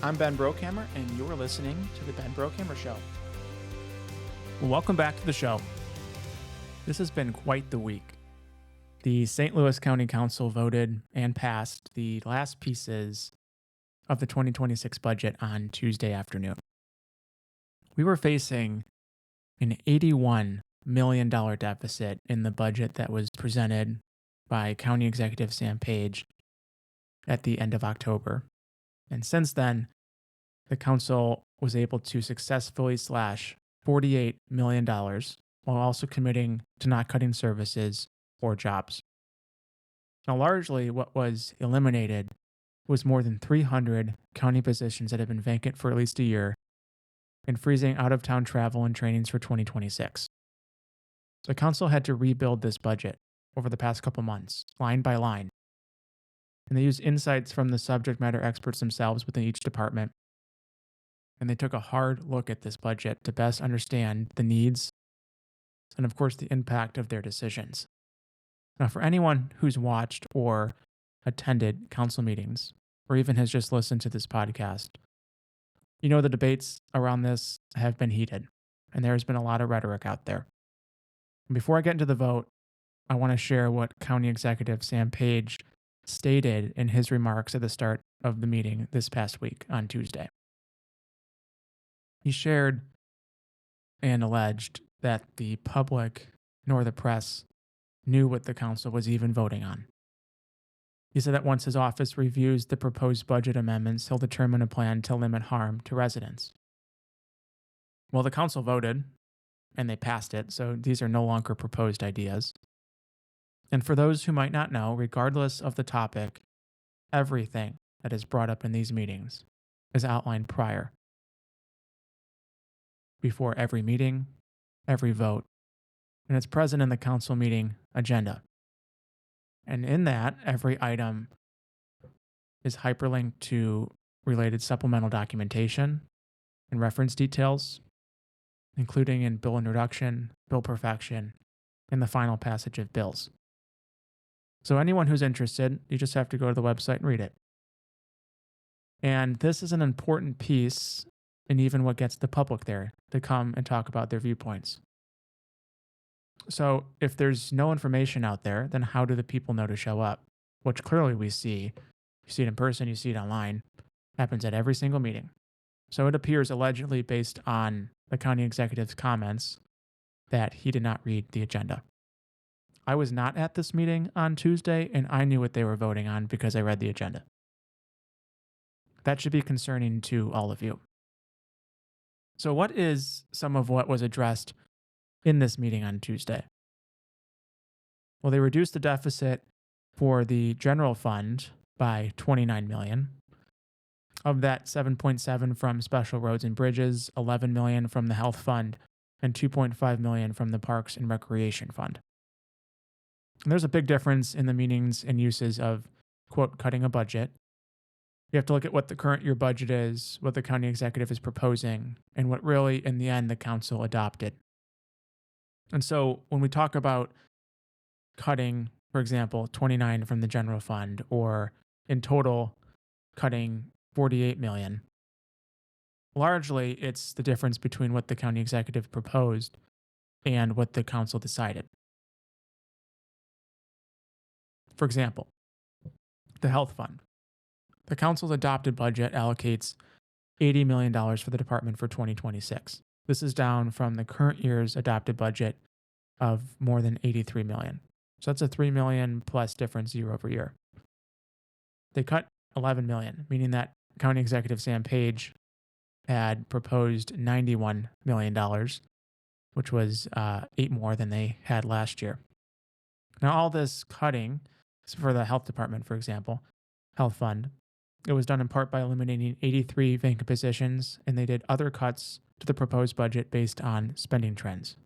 I'm Ben Brookhammer, and you're listening to The Ben Brookhammer Show. Welcome back to the show. This has been quite the week. The St. Louis County Council voted and passed the last pieces of the 2026 budget on Tuesday afternoon. We were facing an $81 million deficit in the budget that was presented by County Executive Sam Page at the end of October. And since then, the council was able to successfully slash $48 million while also committing to not cutting services or jobs. Now, largely what was eliminated was more than 300 county positions that have been vacant for at least a year and freezing out-of-town travel and trainings for 2026. The council had to rebuild this budget over the past couple months, line by line. And they used insights from the subject matter experts themselves within each department. And they took a hard look at this budget to best understand the needs and, of course, the impact of their decisions. Now, for anyone who's watched or attended council meetings, or even has just listened to this podcast, you know the debates around this have been heated, and there has been a lot of rhetoric out there. And before I get into the vote, I want to share what County Executive Sam Page stated in his remarks at the start of the meeting this past week on Tuesday. He shared and alleged that the public nor the press knew what the council was even voting on. He said that once his office reviews the proposed budget amendments, he'll determine a plan to limit harm to residents. Well, the council voted, and they passed it, so these are no longer proposed ideas. And for those who might not know, regardless of the topic, everything that is brought up in these meetings is outlined prior, before every meeting, every vote, and it's present in the council meeting agenda. And in that, every item is hyperlinked to related supplemental documentation and reference details, including in bill introduction, bill perfection, and the final passage of bills. So anyone who's interested, you just have to go to the website and read it. And this is an important piece in even what gets the public there to come and talk about their viewpoints. So if there's no information out there, then how do the people know to show up? Which clearly we see. You see it in person, you see it online. Happens at every single meeting. So it appears allegedly based on the county executive's comments that he did not read the agenda. I was not at this meeting on Tuesday, and I knew what they were voting on because I read the agenda. That should be concerning to all of you. So what is some of what was addressed in this meeting on Tuesday? Well, they reduced the deficit for the general fund by $29 million. Of that, 7.7 from special roads and bridges, 11 million from the health fund, and 2.5 million from the parks and recreation fund. And there's a big difference in the meanings and uses of, quote, cutting a budget. You have to look at what the current year budget is, what the county executive is proposing, and what really, in the end, the council adopted. And so when we talk about cutting, for example, 29 from the general fund, or in total cutting 48 million, largely it's the difference between what the county executive proposed and what the council decided. For example, the health fund. The council's adopted budget allocates $80 million for the department for 2026. This is down from the current year's adopted budget of more than $83 million. So that's a $3 million plus difference year over year. They cut $11 million, meaning that County Executive Sam Page had proposed $91 million, which was 8 more than they had last year. Now, all this cutting for the health department, for example, health fund, it was done in part by eliminating 83 vacant positions, and they did other cuts to the proposed budget based on spending trends.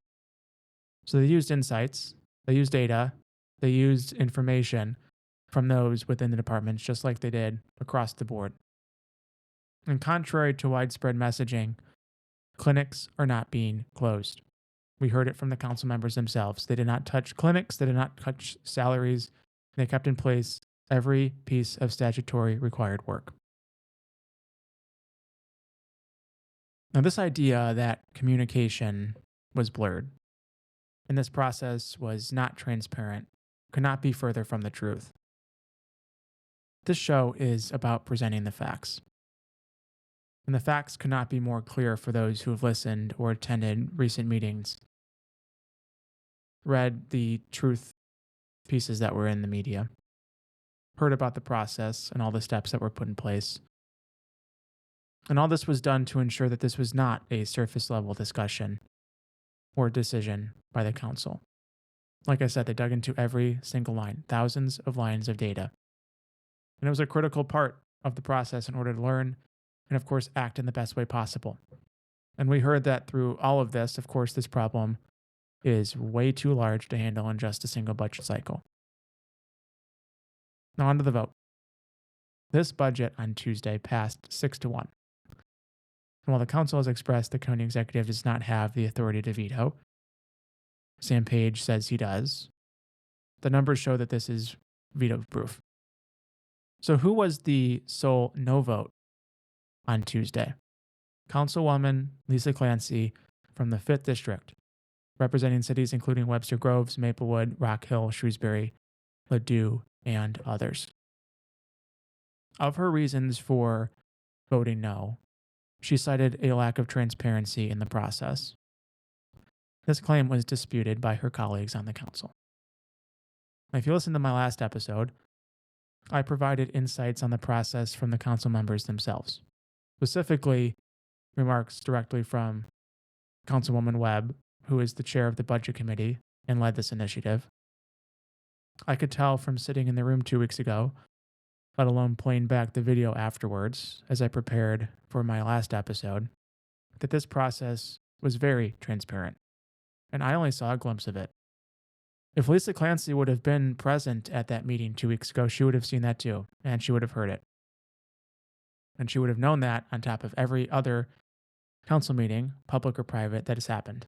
So they used insights, they used data, they used information from those within the departments, just like they did across the board. And contrary to widespread messaging, clinics are not being closed. We heard it from the council members themselves. They did not touch clinics, they did not touch salaries. They kept in place every piece of statutory required work. Now, this idea that communication was blurred and this process was not transparent could not be further from the truth. This show is about presenting the facts, and the facts could not be more clear for those who have listened or attended recent meetings, read the truth pieces that were in the media, heard about the process and all the steps that were put in place. And all this was done to ensure that this was not a surface level discussion or decision by the council. Like I said, they dug into every single line, thousands of lines of data. And it was a critical part of the process in order to learn and, of course, act in the best way possible. And we heard that through all of this, of course, this problem is way too large to handle in just a single budget cycle. Now, on to the vote. This budget on Tuesday passed 6-1. And while the council has expressed the county executive does not have the authority to veto, Sam Page says he does, the numbers show that this is veto proof. So, who was the sole no vote on Tuesday? Councilwoman Lisa Clancy from the 5th District, representing cities including Webster Groves, Maplewood, Rock Hill, Shrewsbury, Ladue, and others. Of her reasons for voting no, she cited a lack of transparency in the process. This claim was disputed by her colleagues on the council. Now, if you listen to my last episode, I provided insights on the process from the council members themselves, specifically remarks directly from Councilwoman Webb, who is the chair of the Budget Committee and led this initiative. I could tell from sitting in the room 2 weeks ago, let alone playing back the video afterwards as I prepared for my last episode, that this process was very transparent, and I only saw a glimpse of it. If Lisa Clancy would have been present at that meeting 2 weeks ago, she would have seen that too, and she would have heard it. And she would have known that on top of every other council meeting, public or private, that has happened.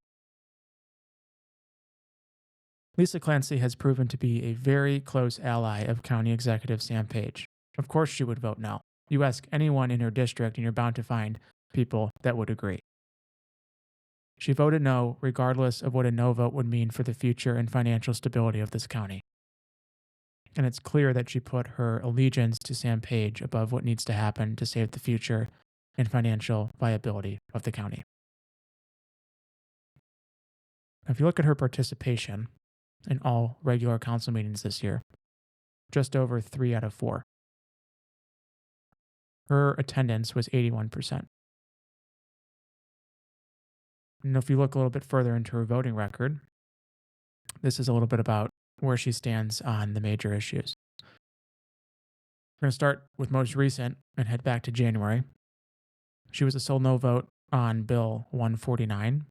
Lisa Clancy has proven to be a very close ally of County Executive Sam Page. Of course she would vote no. You ask anyone in her district and you're bound to find people that would agree. She voted no regardless of what a no vote would mean for the future and financial stability of this county. And it's clear that she put her allegiance to Sam Page above what needs to happen to save the future and financial viability of the county. If you look at her participation in all regular council meetings this year, just over 3 out of 4. Her attendance was 81%. And if you look a little bit further into her voting record, this is a little bit about where she stands on the major issues. We're going to start with most recent and head back to January. She was a sole no vote on Bill 149,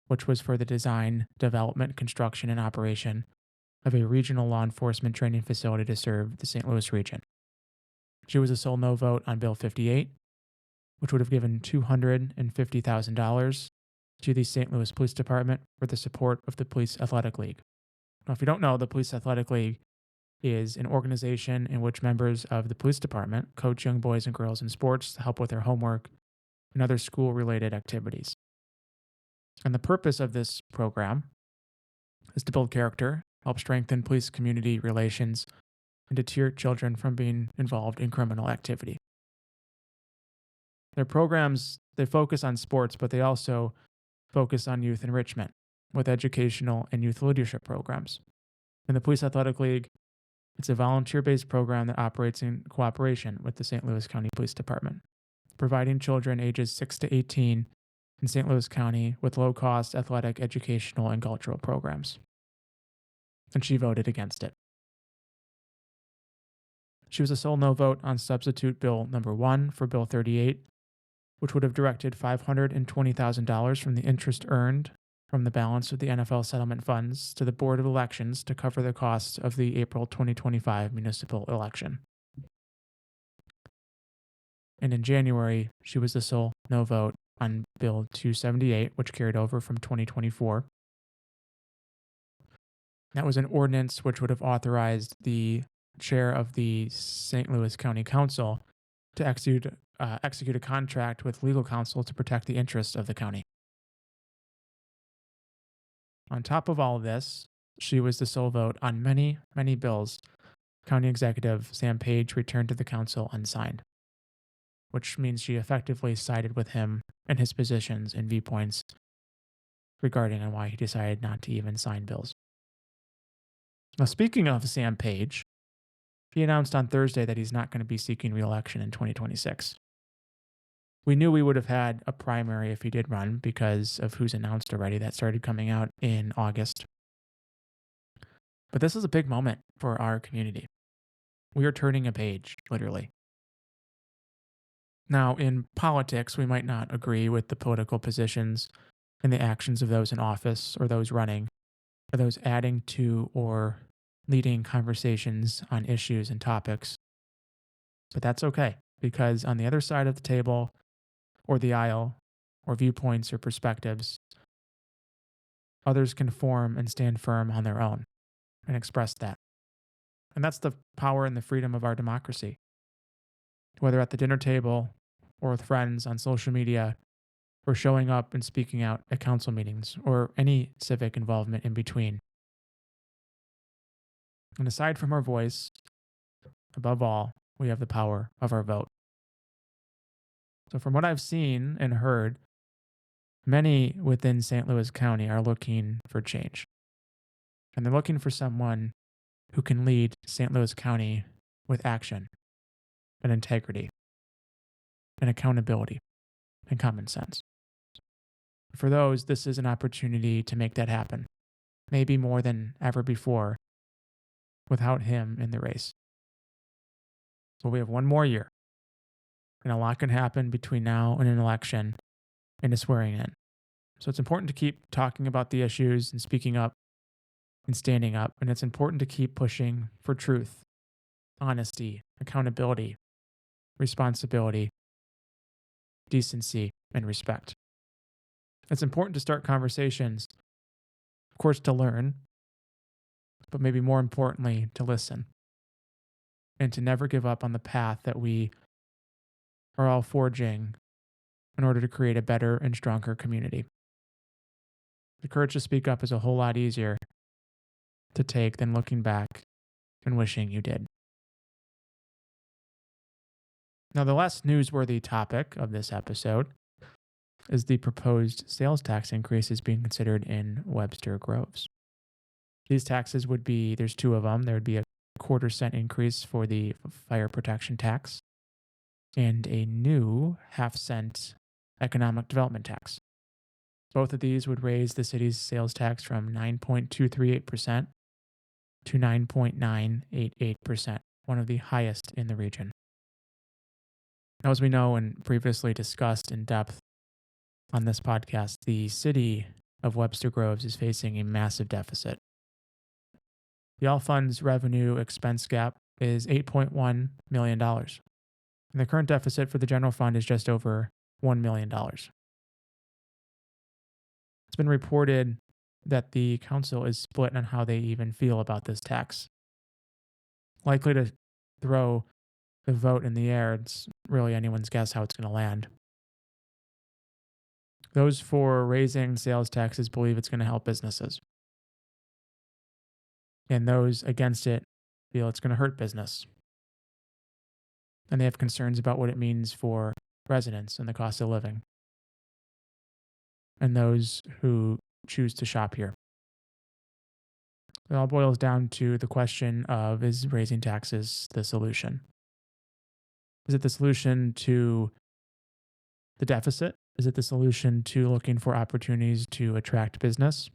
which was for the design, development, construction, and operation of a regional law enforcement training facility to serve the St. Louis region. She was a sole no vote on Bill 58, which would have given $250,000 to the St. Louis Police Department for the support of the Police Athletic League. Now, if you don't know, the Police Athletic League is an organization in which members of the police department coach young boys and girls in sports to help with their homework and other school-related activities. And the purpose of this program is to build character, help strengthen police community relations, and deter children from being involved in criminal activity. Their programs, they focus on sports, but they also focus on youth enrichment with educational and youth leadership programs. In the Police Athletic League, it's a volunteer-based program that operates in cooperation with the St. Louis County Police Department, providing children ages 6 to 18 in St. Louis County with low-cost athletic, educational, and cultural programs. And she voted against it. She was a sole no vote on substitute Bill number 1 for Bill 38, which would have directed $520,000 from the interest earned from the balance of the NFL settlement funds to the Board of Elections to cover the costs of the April 2025 municipal election. And in January, she was the sole no vote on Bill 278, which carried over from 2024. That was an ordinance which would have authorized the chair of the St. Louis County Council to execute a contract with legal counsel to protect the interests of the county. On top of all of this, she was the sole vote on many, many bills County Executive Sam Page returned to the council unsigned, which means she effectively sided with him and his positions and viewpoints regarding on why he decided not to even sign bills. Now, speaking of Sam Page, he announced on Thursday that he's not going to be seeking re-election in 2026. We knew we would have had a primary if he did run because of who's announced already. That started coming out in August. But this is a big moment for our community. We are turning a page, literally. Now, in politics, we might not agree with the political positions and the actions of those in office or those running, or those adding to or leading conversations on issues and topics. But that's okay, because on the other side of the table or the aisle or viewpoints or perspectives, others can form and stand firm on their own and express that. And that's the power and the freedom of our democracy. Whether at the dinner table or with friends on social media or showing up and speaking out at council meetings or any civic involvement in between. And aside from our voice, above all, we have the power of our vote. So from what I've seen and heard, many within St. Louis County are looking for change. And they're looking for someone who can lead St. Louis County with action and integrity and accountability and common sense. For those, this is an opportunity to make that happen, maybe more than ever before, without him in the race. So we have one more year, and a lot can happen between now and an election and a swearing in. So it's important to keep talking about the issues and speaking up and standing up, and it's important to keep pushing for truth, honesty, accountability, responsibility, decency, and respect. It's important to start conversations, of course, to learn, but maybe more importantly, to listen and to never give up on the path that we are all forging in order to create a better and stronger community. The courage to speak up is a whole lot easier to take than looking back and wishing you did. Now, the last newsworthy topic of this episode is the proposed sales tax increases being considered in Webster Groves. These taxes would be, there's two of them. There would be a 1/4 cent increase for the fire protection tax and a new 1/2 cent economic development tax. Both of these would raise the city's sales tax from 9.238% to 9.988%, one of the highest in the region. Now, as we know and previously discussed in depth on this podcast, the city of Webster Groves is facing a massive deficit. The all funds revenue expense gap is $8.1 million. And the current deficit for the general fund is just over $1 million. It's been reported that the council is split on how they even feel about this tax. Likely to throw the vote in the air. It's really anyone's guess how it's going to land. Those for raising sales taxes believe it's going to help businesses. And those against it feel it's going to hurt business. And they have concerns about what it means for residents and the cost of living. And those who choose to shop here. It all boils down to the question of, is raising taxes the solution? Is it the solution to the deficit? Is it the solution to looking for opportunities to attract business?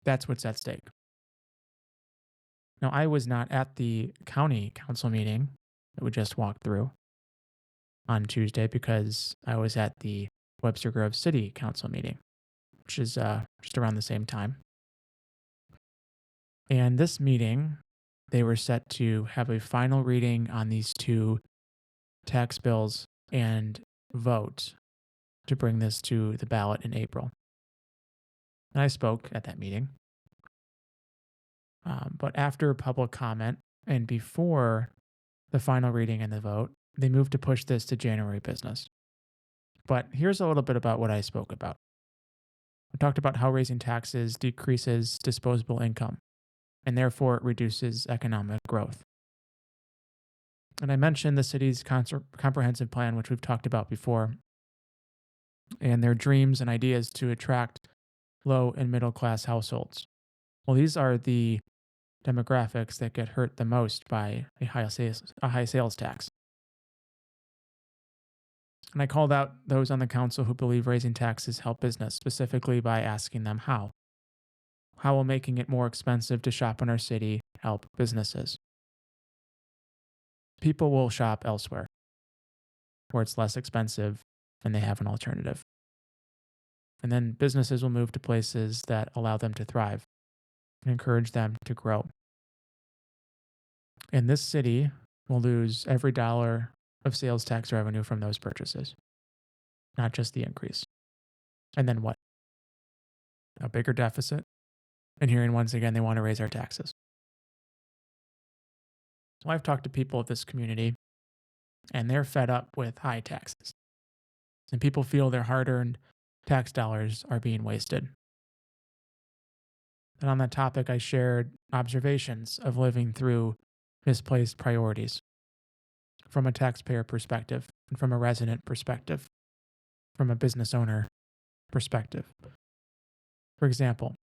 That's what's at stake. Now, I was not at the county council meeting that we just walked through on Tuesday because I was at the Webster Groves City Council meeting, which is just around the same time. And this meeting, they were set to have a final reading on these two tax bills and vote to bring this to the ballot in April. And I spoke at that meeting. But after public comment and before the final reading and the vote, they moved to push this to January business. But here's a little bit about what I spoke about. I talked about how raising taxes decreases disposable income, and therefore it reduces economic growth. And I mentioned the city's comprehensive plan, which we've talked about before, and their dreams and ideas to attract low and middle class households. Well, these are the demographics that get hurt the most by a high sales tax. And I called out those on the council who believe raising taxes help business, specifically by asking them how. How will making it more expensive to shop in our city help businesses? People will shop elsewhere, where it's less expensive and they have an alternative. And then businesses will move to places that allow them to thrive and encourage them to grow. And this city will lose every dollar of sales tax revenue from those purchases, not just the increase. And then what? A bigger deficit? And hearing once again they want to raise our taxes. So I've talked to people of this community, and they're fed up with high taxes. And people feel their hard-earned tax dollars are being wasted. And on that topic, I shared observations of living through misplaced priorities from a taxpayer perspective and from a resident perspective, from a business owner perspective. For example,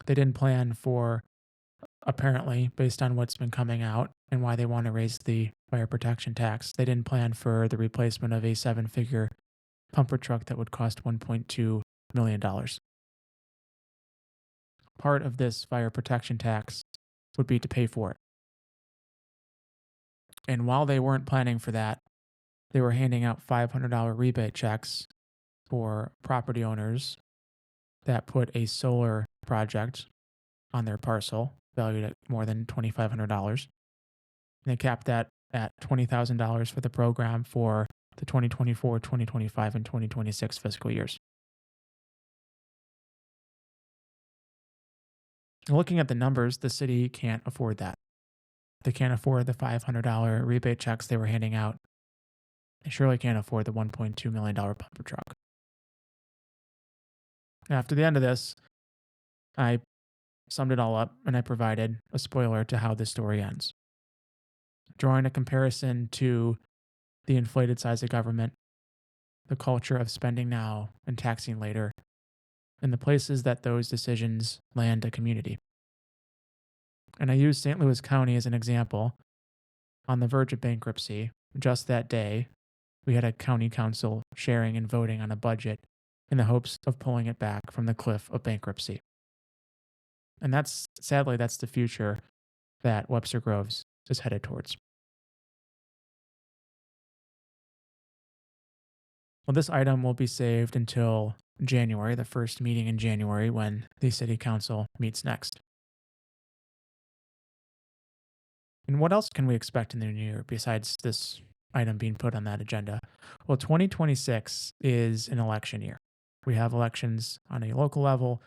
they didn't plan for, apparently, based on what's been coming out and why they want to raise the fire protection tax, they didn't plan for the replacement of a 7-figure pumper truck that would cost $1.2 million. Part of this fire protection tax would be to pay for it. And while they weren't planning for that, they were handing out $500 rebate checks for property owners that put a solar project on their parcel, valued at more than $2,500. And they capped that at $20,000 for the program for the 2024, 2025, and 2026 fiscal years. Looking at the numbers, the city can't afford that. They can't afford the $500 rebate checks they were handing out. They surely can't afford the $1.2 million pumper truck. After the end of this, I summed it all up and I provided a spoiler to how this story ends. Drawing a comparison to the inflated size of government, the culture of spending now and taxing later, and the places that those decisions land a community. And I used St. Louis County as an example. On the verge of bankruptcy, just that day, we had a county council sharing and voting on a budget in the hopes of pulling it back from the cliff of bankruptcy. And sadly, that's the future that Webster Groves is headed towards. Well, this item will be saved until January, the first meeting in January, when the city council meets next. And what else can we expect in the new year besides this item being put on that agenda? Well, 2026 is an election year. We have elections on a local level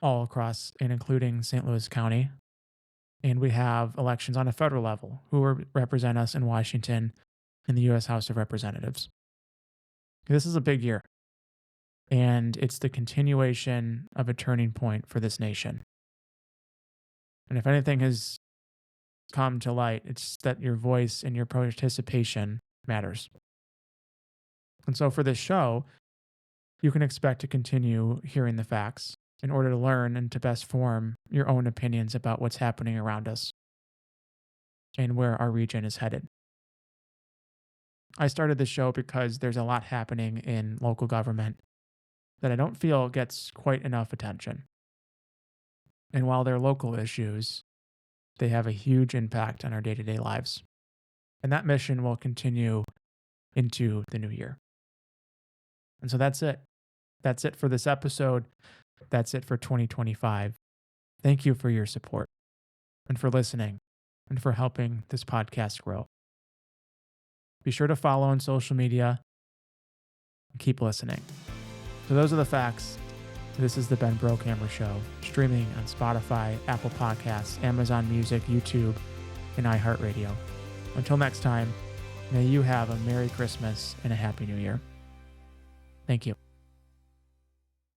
all across and including St. Louis County. And we have elections on a federal level who represent us in Washington in the U.S. House of Representatives. This is a big year. And it's the continuation of a turning point for this nation. And if anything has come to light, it's that your voice and your participation matters. And so for this show, you can expect to continue hearing the facts in order to learn and to best form your own opinions about what's happening around us and where our region is headed. I started this show because there's a lot happening in local government that I don't feel gets quite enough attention. And while they're local issues, they have a huge impact on our day-to-day lives. And that mission will continue into the new year. And so that's it. That's it for this episode. That's it for 2025. Thank you for your support and for listening and for helping this podcast grow. Be sure to follow on social media and keep listening. So those are the facts. This is the Ben Brokammer Show, streaming on Spotify, Apple Podcasts, Amazon Music, YouTube, and iHeartRadio. Until next time, May you have a Merry Christmas and a Happy New Year. Thank you.